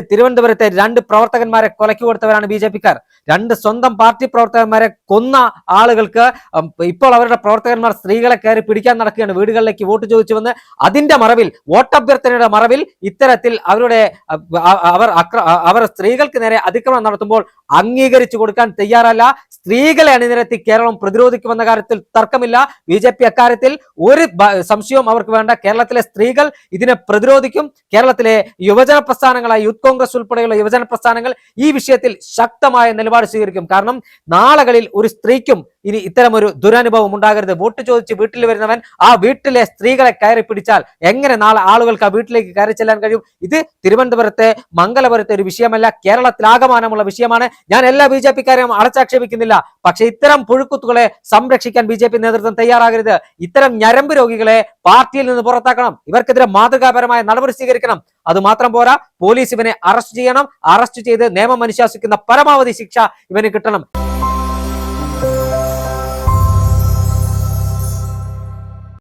തിരുവനന്തപുരത്തെ 2 പ്രവർത്തകന്മാരെ കൊലയ്ക്ക് കൊടുത്തവരാണ് ബി.ജെ.പിക്കാർ. 2 സ്വന്തം പാർട്ടി പ്രവർത്തകന്മാരെ കൊന്ന ആളുകൾക്ക് ഇപ്പോൾ അവരുടെ പ്രവർത്തകന്മാർ സ്ത്രീകളെ കയറി പിടിക്കാൻ നടക്കുകയാണ്. വീടുകളിലേക്ക് വോട്ട് ചോദിച്ചു വന്ന് അതിന്റെ മറവിൽ, വോട്ടഭ്യർത്ഥനയുടെ മറവിൽ ഇത്തരത്തിൽ അവർ സ്ത്രീകൾക്ക് നേരെ അതിക്രമണം നടത്തുമ്പോൾ അംഗീകരിച്ചു കൊടുക്കാൻ തയ്യാറല്ല. സ്ത്രീകളെ അണിനിരത്തി കേരളം പ്രതിരോധിക്കുമെന്ന കാര്യത്തിൽ തർക്കമില്ല. ബി.ജെ.പി അക്കാര്യത്തിൽ ഒരു സംശയവും അവർക്ക് വേണ്ട. കേരളത്തിലെ സ്ത്രീകൾ ഇതിനെ പ്രതിരോധിക്കും. കേരളത്തിലെ യുവജന പ്രസ്ഥാനങ്ങളായ യൂത്ത് കോൺഗ്രസ് ഉൾപ്പെടെയുള്ള യുവജന പ്രസ്ഥാനങ്ങൾ ഈ വിഷയത്തിൽ ശക്തമായ നിലപാട് സ്വീകരിക്കും. കാരണം നാളുകളിൽ ഒരു സ്ത്രീക്കും ഇനി ഇത്തരമൊരു ദുരനുഭവം ഉണ്ടാകരുത്. വോട്ട് ചോദിച്ച് വീട്ടിൽ വരുന്നവൻ ആ വീട്ടിലെ സ്ത്രീകളെ കയറി പിടിച്ചാൽ എങ്ങനെ നാളെ ആളുകൾക്ക് ആ വീട്ടിലേക്ക് കയറി ചെല്ലാൻ കഴിയും? ഇത് തിരുവനന്തപുരത്തെ മംഗലപുരത്തെ ഒരു വിഷയമല്ല, കേരളത്തിലാകമാനമുള്ള വിഷയമാണ്. ഞാൻ എല്ലാ ബി.ജെ.പിക്കാരെയും അടച്ചാക്ഷേപിക്കുന്നില്ല. പക്ഷെ ഇത്തരം പുഴുക്കുത്തുകളെ സംരക്ഷിക്കാൻ ബി.ജെ.പി നേതൃത്വം തയ്യാറാകരുത്. ഇത്തരം ഞരമ്പ് രോഗികളെ പാർട്ടിയിൽ നിന്ന് പുറത്താക്കണം. ഇവർക്കെതിരെ മാതൃകാപരമായ നടപടി സ്വീകരിക്കണം. അത് മാത്രം പോരാ, പോലീസ് ഇവനെ അറസ്റ്റ് ചെയ്യണം. അറസ്റ്റ് ചെയ്ത് നിയമം അനുശാസിക്കുന്ന പരമാവധി ശിക്ഷ ഇവന് കിട്ടണം.